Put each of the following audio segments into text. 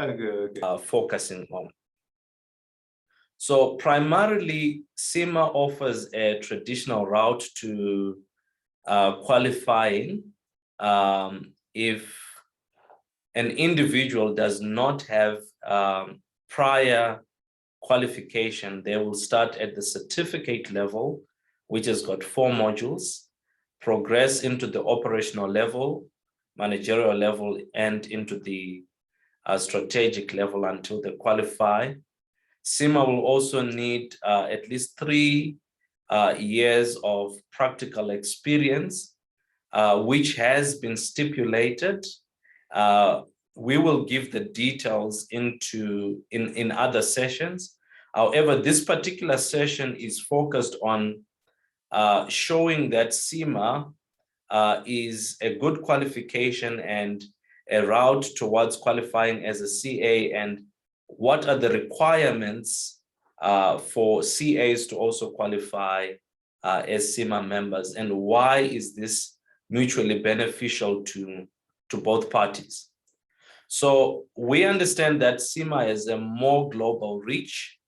Okay. Focusing on. So primarily, CIMA offers a traditional route to qualifying if an individual does not have prior qualification. They will start at the certificate level, which has got 4 modules, progress into the operational level, managerial level, and into the strategic level until they qualify. CIMA will also need at least 3 years of practical experience, which has been stipulated. We will give the details in other sessions. However, this particular session is focused on showing that CIMA is a good qualification and a route towards qualifying as a CA, and what are the requirements for CAs to also qualify as CIMA members, and why is this mutually beneficial to both parties. So we understand that CIMA has a more global reach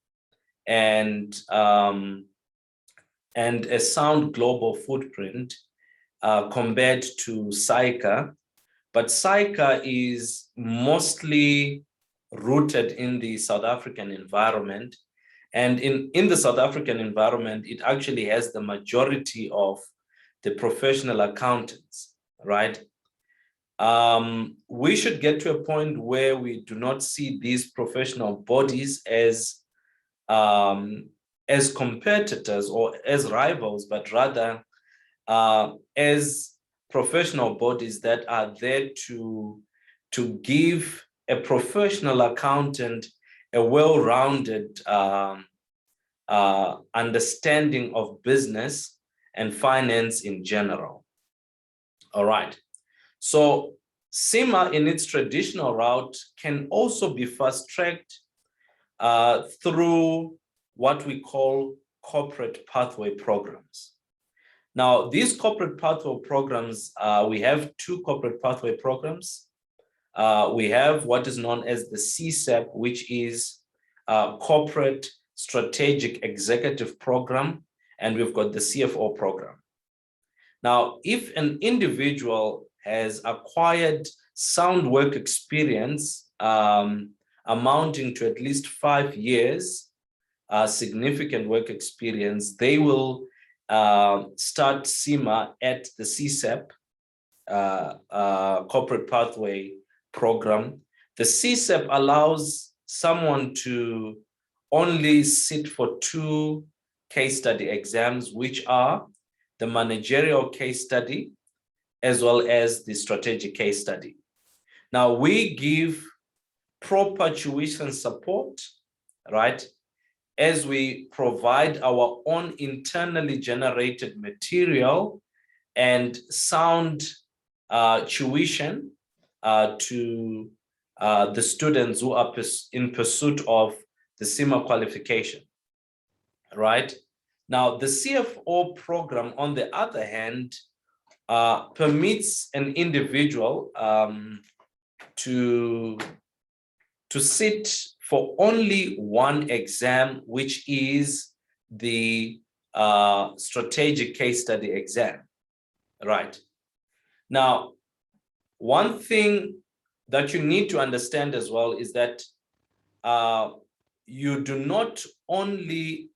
and a sound global footprint compared to SAICA, but SAICA is mostly rooted in the South African environment. And in the South African environment, it actually has the majority of the professional accountants, right? We should get to a point where we do not see these professional bodies as competitors or as rivals, but rather as professional bodies that are there to give a professional accountant a well-rounded understanding of business and finance in general. All right. So CIMA in its traditional route can also be fast-tracked through what we call corporate pathway programs. Now, these corporate pathway programs, we have 2 corporate pathway programs. We have what is known as the CSAP, which is Corporate Strategic Executive Program, and we've got the CFO program. Now, if an individual has acquired sound work experience amounting to at least 5 years, significant work experience, they will start CIMA at the CSAP, Corporate Pathway Program. The CSAP allows someone to only sit for 2 case study exams, which are the managerial case study as well as the strategic case study. Now, we give proper tuition support, right, as we provide our own internally generated material and sound tuition to the students who are in pursuit of the CIMA qualification, right? Now, the CFO program, on the other hand, permits an individual to sit for only 1 exam, which is the strategic case study exam, right? Now, one thing that you need to understand as well is that you do not only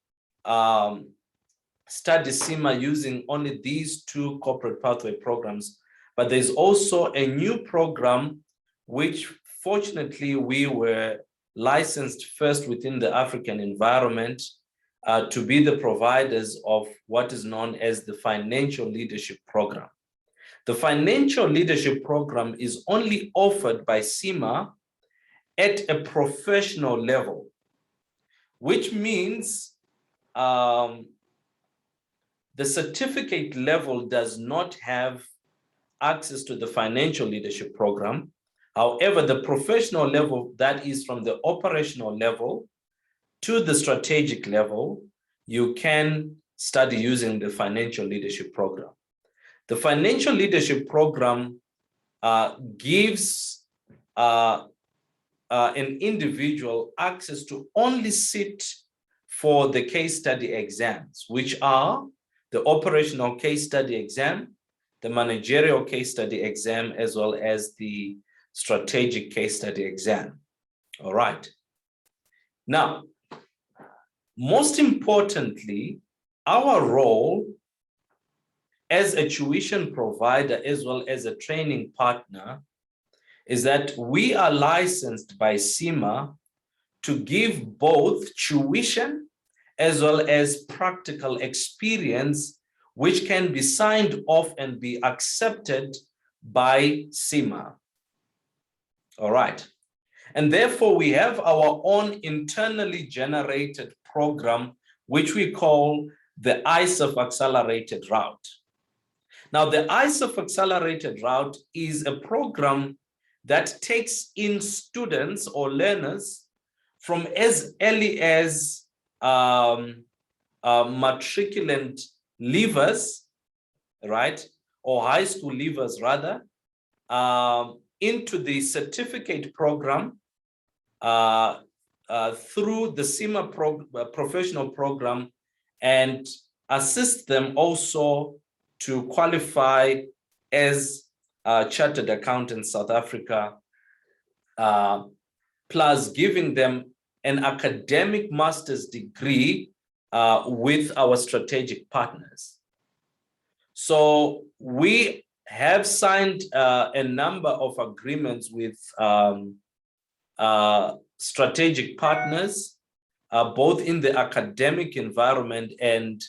study CIMA using only these 2 corporate pathway programs, but there's also a new program which fortunately we were licensed first within the African environment to be the providers of what is known as the Financial Leadership Program. The Financial Leadership Program is only offered by CIMA at a professional level, which means the certificate level does not have access to the Financial Leadership Program. However, the professional level, that is from the operational level to the strategic level, you can study using the Financial Leadership Program. The Financial Leadership Program gives an individual access to only sit for the case study exams, which are the operational case study exam, the managerial case study exam, as well as the strategic case study exam. All right. Now, most importantly, our role as a tuition provider as well as a training partner is that we are licensed by CIMA to give both tuition as well as practical experience, which can be signed off and be accepted by CIMA. All right. And therefore, we have our own internally generated program, which we call the ISAF Accelerated Route. Now, the ISAF Accelerated Route is a program that takes in students or learners from as early as matriculant leavers, right, or high school leavers rather, into the certificate program through the CIMA professional program, and assist them also to qualify as Chartered Accountants South Africa, plus giving them an academic master's degree with our strategic partners. So we have signed a number of agreements with strategic partners, both in the academic environment and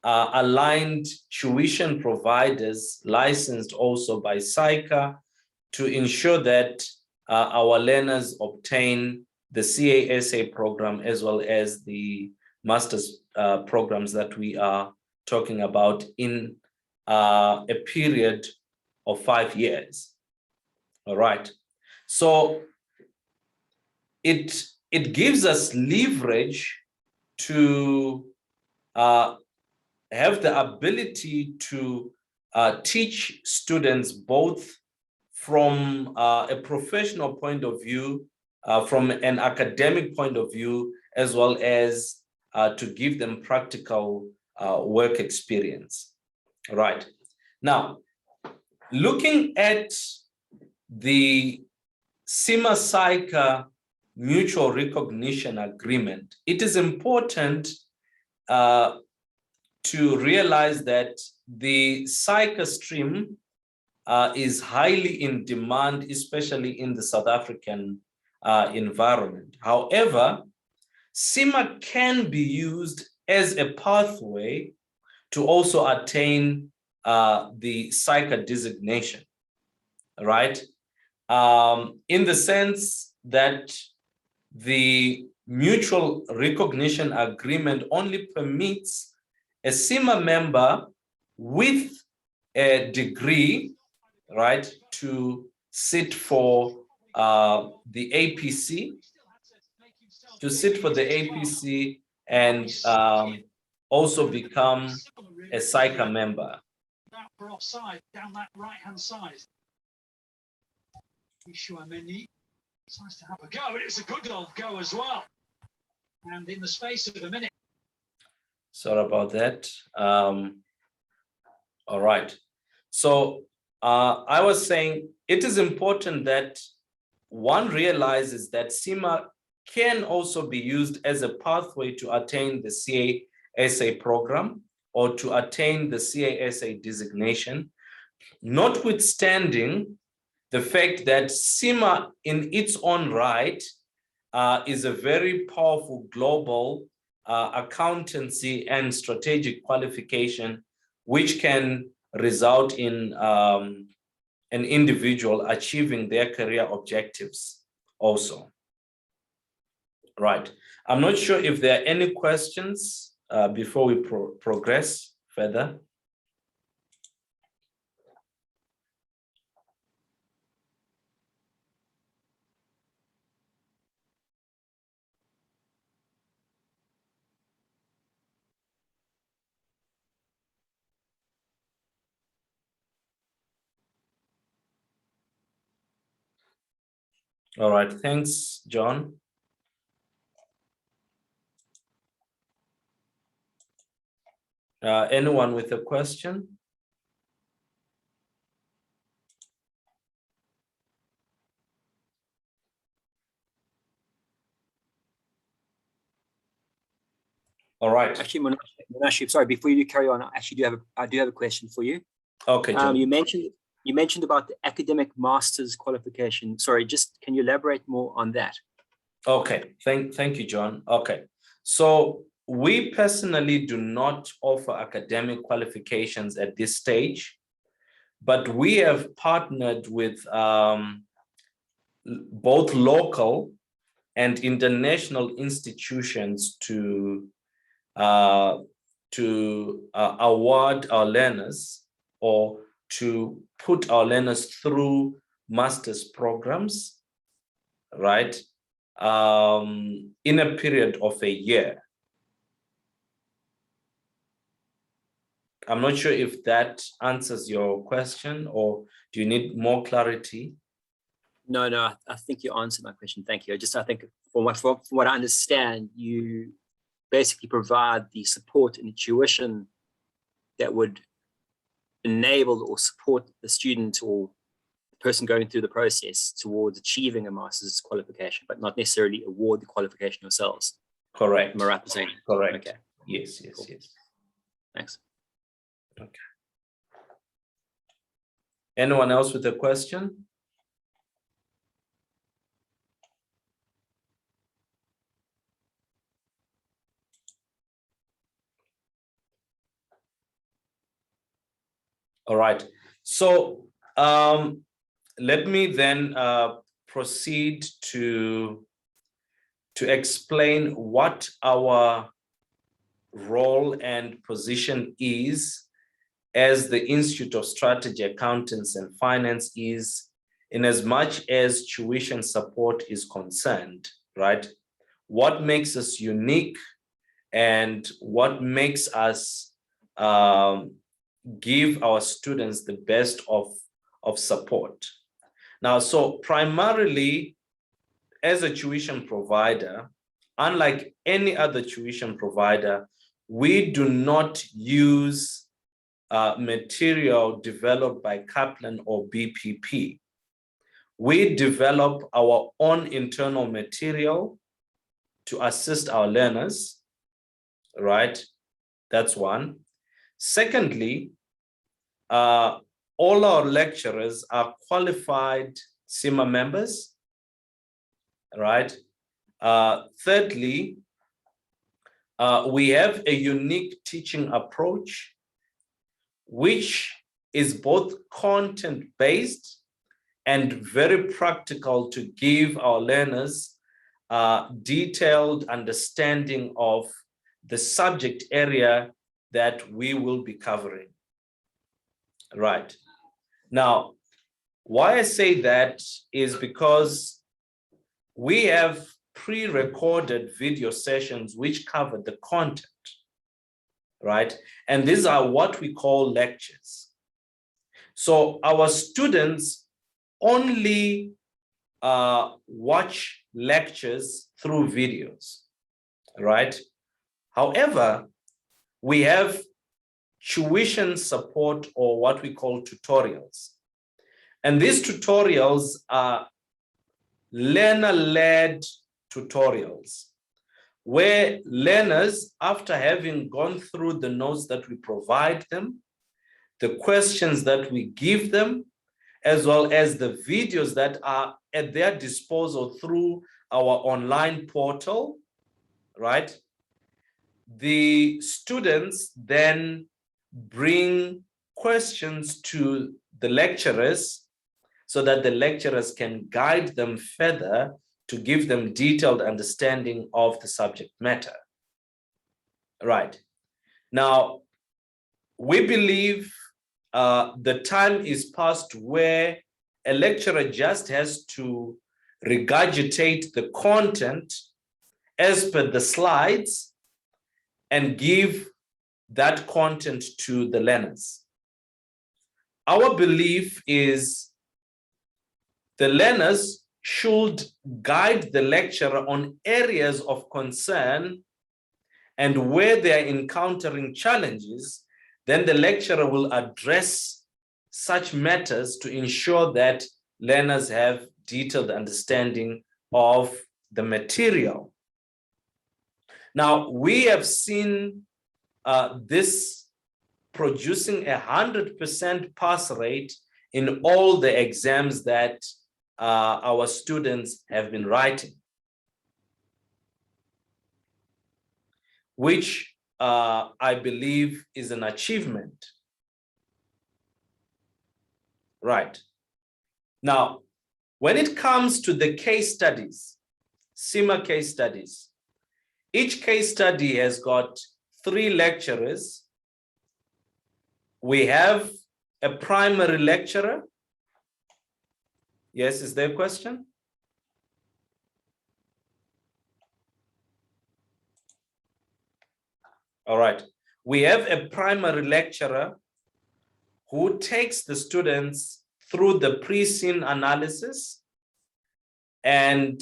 aligned tuition providers licensed also by SAICA to ensure that our learners obtain the CASA program as well as the master's programs that we are talking about in a period of 5 years. All right. So it gives us leverage to have the ability to teach students both from a professional point of view, from an academic point of view, as well as to give them practical work experience. All right. Now, looking at the CIMA SAICA mutual recognition agreement, it is important to realize that the SAICA stream is highly in demand, especially in the South African environment. However, CIMA can be used as a pathway to also attain the SAICA designation, right? In the sense that the mutual recognition agreement only permits a CIMA member with a degree, right, to sit for the APC, and also become a SAICA member. For offside down that right-hand side. It's nice to have a go, and it's a good old go as well. And in the space of a minute. Sorry about that. All right. So I was saying it is important that one realizes that CIMA can also be used as a pathway to attain the CASA program or to attain the CASA designation, notwithstanding the fact that CIMA in its own right is a very powerful global accountancy and strategic qualification, which can result in an individual achieving their career objectives also. Right. I'm not sure if there are any questions before we progress further. All right, thanks, John. Anyone with a question? All right. Actually, Monash, sorry, before you carry on, I do have a question for you. Okay, John. You mentioned about the academic master's qualification. Sorry, just can you elaborate more on that? Okay, thank you, John. Okay, so we personally do not offer academic qualifications at this stage, but we have partnered with both local and international institutions to award our learners or to put our learners through master's programs, right? In a period of a year. I'm not sure if that answers your question, or do you need more clarity? No, I think you answered my question. Thank you. I think from what I understand, you basically provide the support and the tuition that would enable or support the student or the person going through the process towards achieving a master's qualification, but not necessarily award the qualification yourselves. Correct. Am I right in saying? Correct. Okay. Yes. Cool. Yes. Thanks. Okay. Anyone else with a question? All right. So let me then proceed to explain what our role and position is as the Institute of Strategy, Accountants and Finance is, in as much as tuition support is concerned, right? What makes us unique and what makes us give our students the best of support. Now, so primarily as a tuition provider, unlike any other tuition provider, we do not use material developed by Kaplan or BPP. We develop our own internal material to assist our learners, right? That's one. Secondly, all our lecturers are qualified CIMA members, right? Thirdly, we have a unique teaching approach, which is both content-based and very practical to give our learners detailed understanding of the subject area that we will be covering. Right. Now, why I say that is because we have pre-recorded video sessions which cover the content, right? And these are what we call lectures. So our students only watch lectures through videos, right? However, we have tuition support, or what we call tutorials. And these tutorials are learner-led tutorials, where learners, after having gone through the notes that we provide them, the questions that we give them, as well as the videos that are at their disposal through our online portal, right? The students then bring questions to the lecturers so that the lecturers can guide them further to give them detailed understanding of the subject matter. Right. Now, we believe the time is past where a lecturer just has to regurgitate the content as per the slides and give that content to the learners. Our belief is the learners should guide the lecturer on areas of concern, and where they are encountering challenges, then the lecturer will address such matters to ensure that learners have detailed understanding of the material. Now, we have seen this producing 100% pass rate in all the exams that our students have been writing, which I believe is an achievement. Right. Now, when it comes to the case studies, CIMA case studies, each case study has got 3 lecturers. We have a primary lecturer. Yes, is there a question? All right. We have a primary lecturer who takes the students through the pre-scene analysis and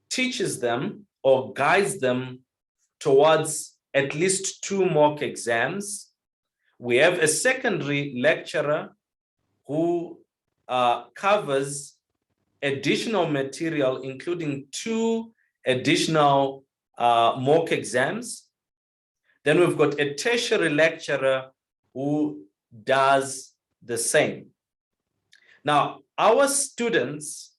teaches them or guides them towards at least 2 mock exams. We have a secondary lecturer who covers additional material, including 2 additional mock exams. Then we've got a tertiary lecturer who does the same. Now, our students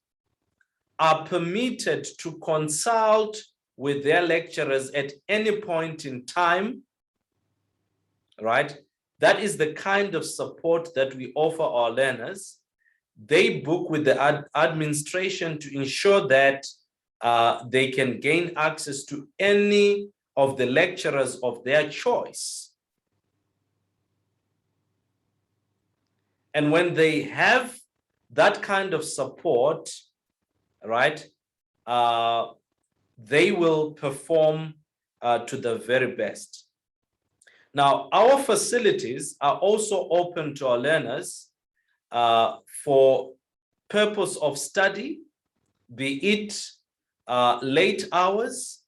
are permitted to consult with their lecturers at any point in time, right? That is the kind of support that we offer our learners. They book with the administration to ensure that they can gain access to any of the lecturers of their choice. And when they have that kind of support, right, they will perform to the very best. Now, our facilities are also open to our learners for purpose of study, be it late hours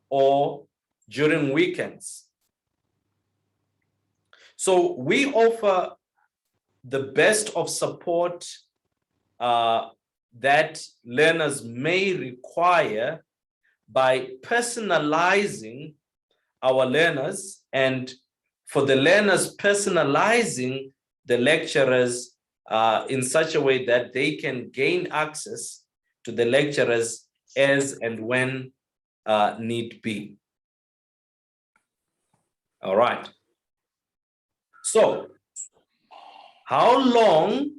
or during weekends. So we offer the best of support that learners may require by personalizing our learners, and for the learners personalizing the lecturers in such a way that they can gain access to the lecturers as and when need be. All right. So, how long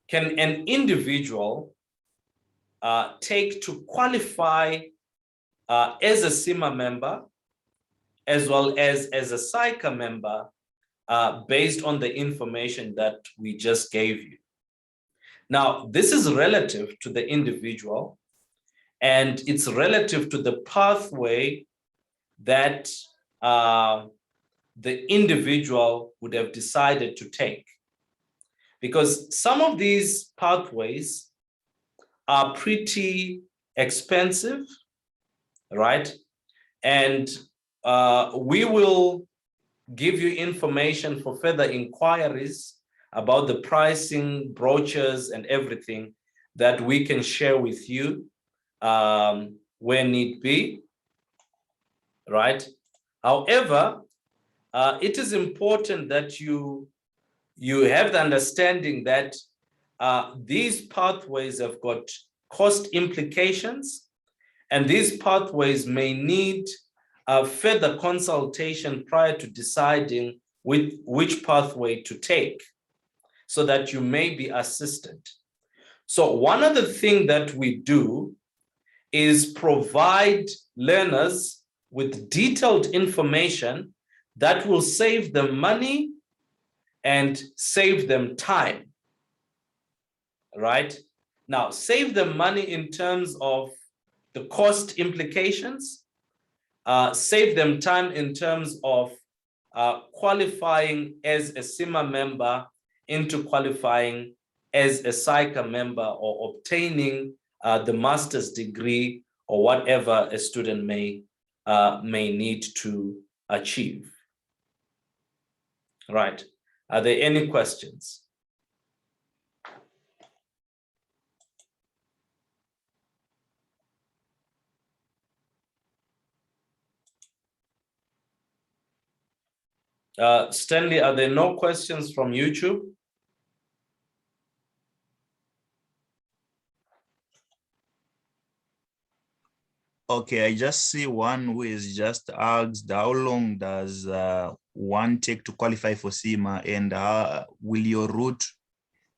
can an individual take to qualify as a CIMA member, as well as a SAICA member, based on the information that we just gave you? Now, this is relative to the individual, and it's relative to the pathway that the individual would have decided to take. Because some of these pathways are pretty expensive, right? And we will give you information for further inquiries about the pricing, brochures, and everything that we can share with you where need be, right? However, it is important that you have the understanding that these pathways have got cost implications, and these pathways may need further consultation prior to deciding which pathway to take, so that you may be assisted. So one other thing that we do is provide learners with detailed information that will save them money and save them time, right? Now, save them money in terms of the cost implications, save them time in terms of qualifying as a CIMA member into qualifying as a SAICA member or obtaining the master's degree or whatever a student may need to achieve. Right. Are there any questions? Stanley, are there no questions from YouTube? Okay, I just see one who is just asked, how long does one take to qualify for CIMA, and will your route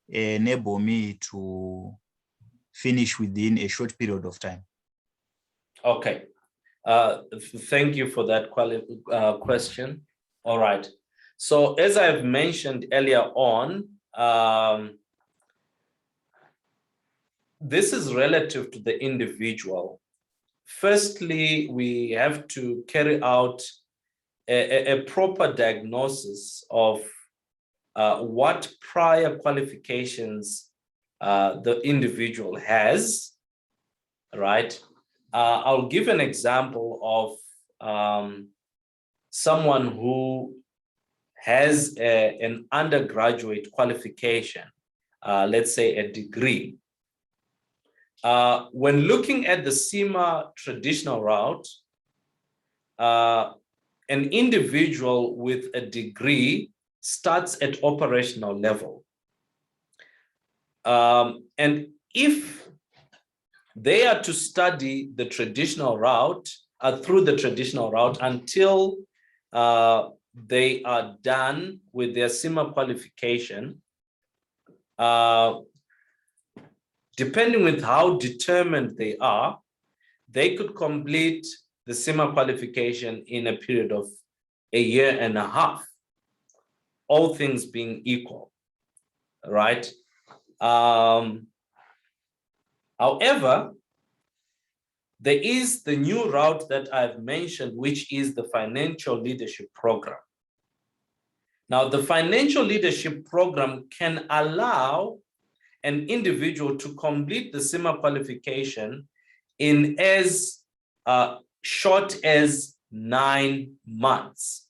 enable me to finish within a short period of time? Okay, thank you for that question. All right, so as I've mentioned earlier on, this is relative to the individual. Firstly, we have to carry out a proper diagnosis of what prior qualifications the individual has, right? I'll give an example of someone who has an undergraduate qualification, let's say a degree. When looking at the CIMA traditional route, an individual with a degree starts at operational level. And if they are to study the traditional route, through the traditional route until they are done with their CIMA qualification, depending with how determined they are, they could complete the CIMA qualification in a period of 1.5 years, all things being equal, right? However, there is the new route that I've mentioned, which is the financial leadership program. Now, the financial leadership program can allow an individual to complete the CIMA qualification in as short as 9 months.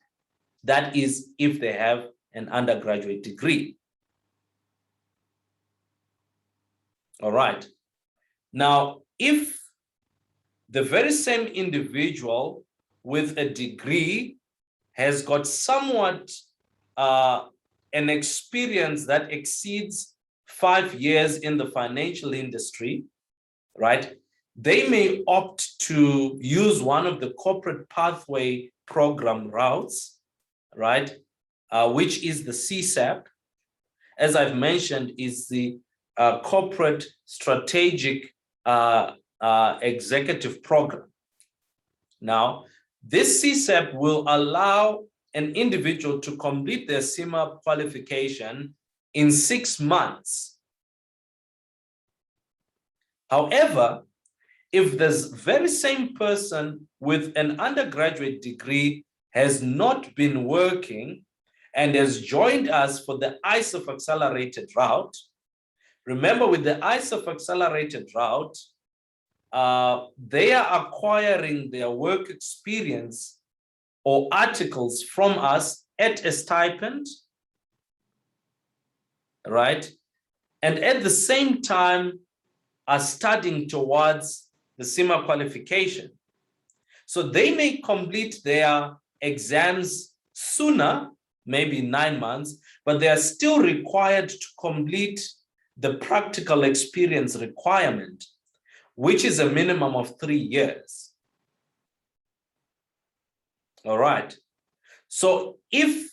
That is, if they have an undergraduate degree. All right. Now, if the very same individual with a degree has got somewhat an experience that exceeds 5 years in the financial industry, right? They may opt to use one of the corporate pathway program routes, right? Which is the CSAP. As I've mentioned, is the corporate strategic executive program. Now, this CSAP will allow an individual to complete their CIMA qualification in 6 months. However, if this very same person with an undergraduate degree has not been working and has joined us for the ISAF accelerated route, remember with the ISAF accelerated route, they are acquiring their work experience or articles from us at a stipend, right? And at the same time are studying towards the CIMA qualification. So they may complete their exams sooner, maybe 9 months, but they are still required to complete the practical experience requirement, which is a minimum of 3 years. All right. So if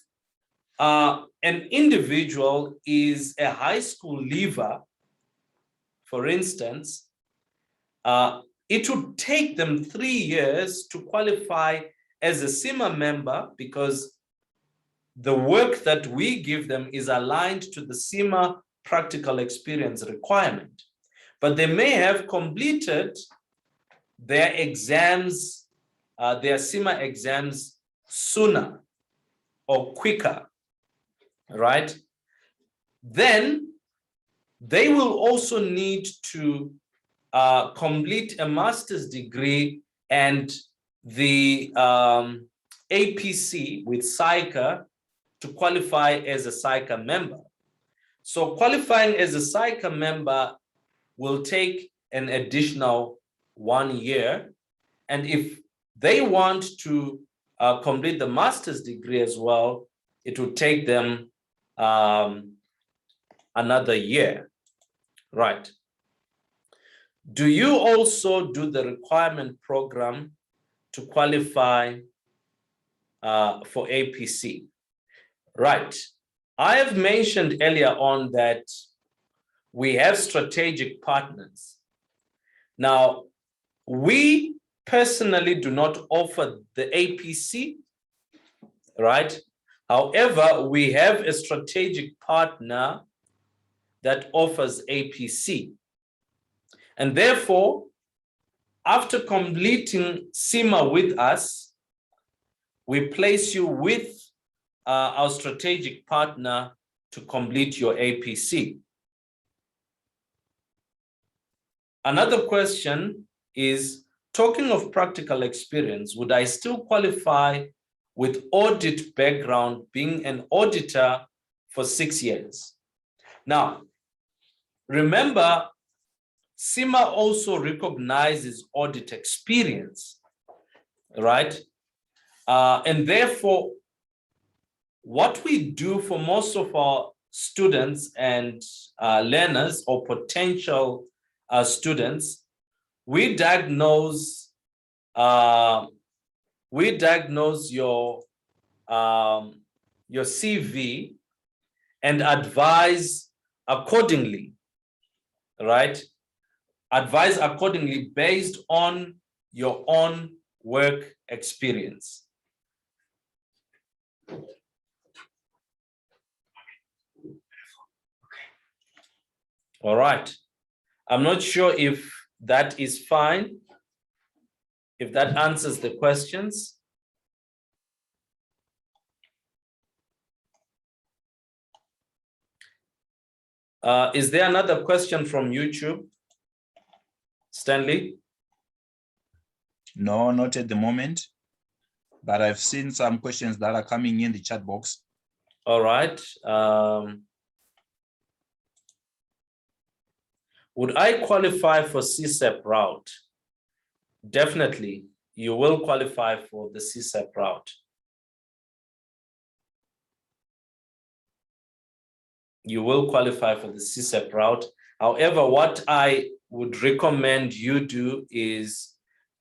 an individual is a high school leaver, for instance, it would take them 3 years to qualify as a CIMA member because the work that we give them is aligned to the CIMA practical experience requirement. But they may have completed their exams, their CIMA exams sooner, or quicker, right? Then they will also need to complete a master's degree and the APC with SAICA to qualify as a SAICA member. So qualifying as a SAICA member will take an additional 1 year. And if they want to complete the master's degree as well, it will take them another year, right? Do you also do the requirement program to qualify for APC? Right. I have mentioned earlier on that we have strategic partners. Now, we personally do not offer the APC, right? However, we have a strategic partner that offers APC. And therefore, after completing CIMA with us, we place you with our strategic partner to complete your APC. Another question is, talking of practical experience, would I still qualify with audit background, being an auditor for 6 years? Now, remember, CIMA also recognizes audit experience, right? And therefore, what we do for most of our students and learners or potential students, we diagnose your CV and advise accordingly, right? Advise accordingly based on your own work experience. All right. I'm not sure if that is fine, if that answers the questions. Is there another question from YouTube? Stanley? No, not at the moment, but I've seen some questions that are coming in the chat box. All right. Would I qualify for CSEP route? Definitely, you will qualify for the CSEP route. You will qualify for the CSEP route. However, what I would recommend you do is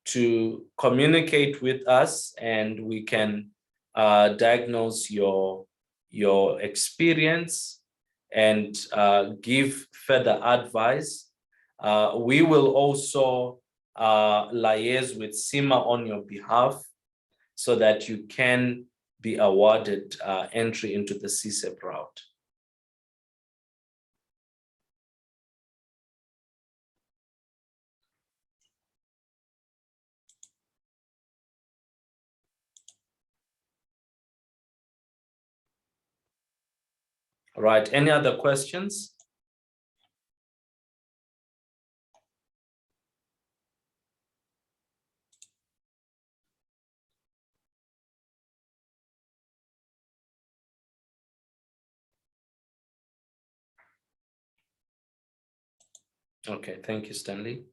to communicate with us, and we can diagnose your experience and give further advice. We will also liaise with CIMA on your behalf so that you can be awarded entry into the CSEP route. All right, any other questions? Okay, thank you, Stanley.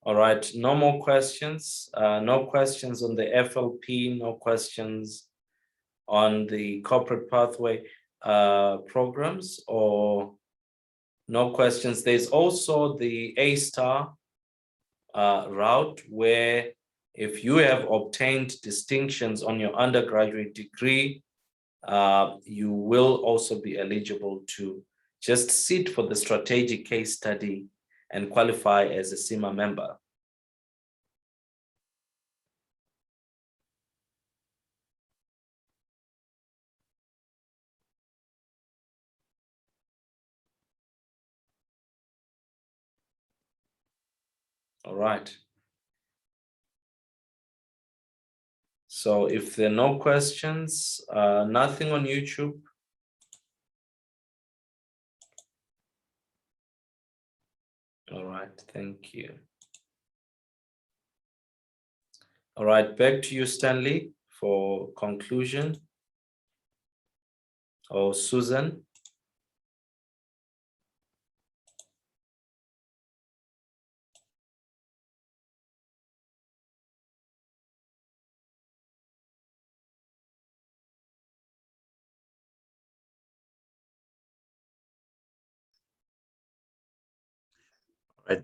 All right, no more questions. No questions on the FLP, no questions on the corporate pathway programs, or no questions. There's also the A-Star route, where if you have obtained distinctions on your undergraduate degree, you will also be eligible to just sit for the strategic case study and qualify as a CIMA member. All right. So if there are no questions, nothing on YouTube. All right, thank you. All right, back to you, Stanley, for conclusion. Or Susan.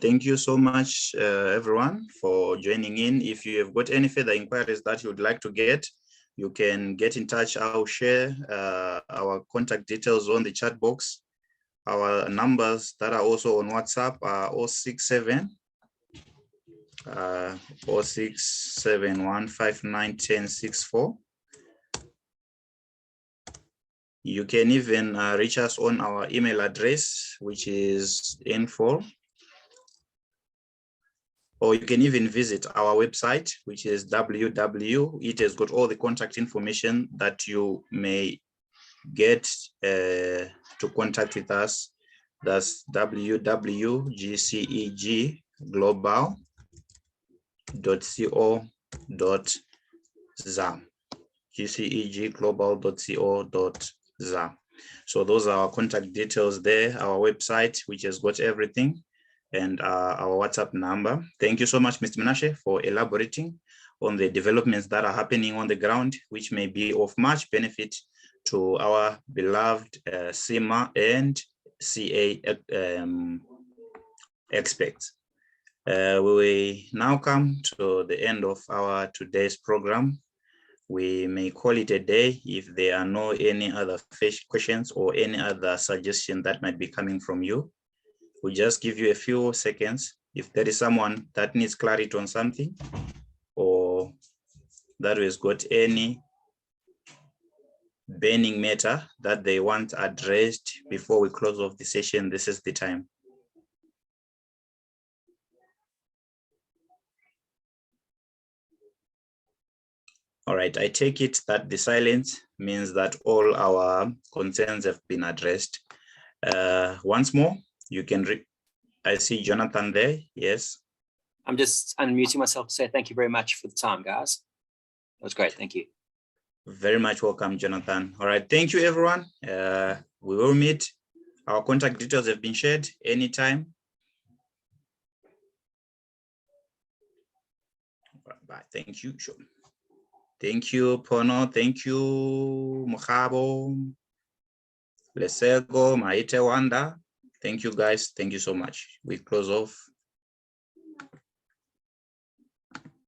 Thank you so much, everyone, for joining in. If you have got any further inquiries that you would like to get, you can get in touch. I'll share our contact details on the chat box. Our numbers that are also on WhatsApp are 067 067-159-1064. You can even reach us on our email address, which is info, or you can even visit our website, which is www. It has got all the contact information that you may get to contact with us. That's www.gcegglobal.co.za. gcegglobal.co.za. So those are our contact details there, our website, which has got everything, and our WhatsApp number. Thank you so much, Mr. Menashe, for elaborating on the developments that are happening on the ground, which may be of much benefit to our beloved CIMA and CA experts. We will now come to the end of our today's program. We may call it a day if there are no any other questions or any other suggestion that might be coming from you. We'll just give you a few seconds. If there is someone that needs clarity on something, or that has got any burning matter that they want addressed before we close off the session, this is the time. All right, I take it that the silence means that all our concerns have been addressed. Once more, you can I see Jonathan there, yes. I'm just unmuting myself to say thank you very much for the time, guys. That was great, thank you. Very much welcome, Jonathan. All right, thank you, everyone. We will meet. Our contact details have been shared anytime. Bye. Thank you. Sure. Thank you, Pono. Thank you, Mukabo, Lesego, Maite Wanda. Thank you, guys. Thank you so much. We close off.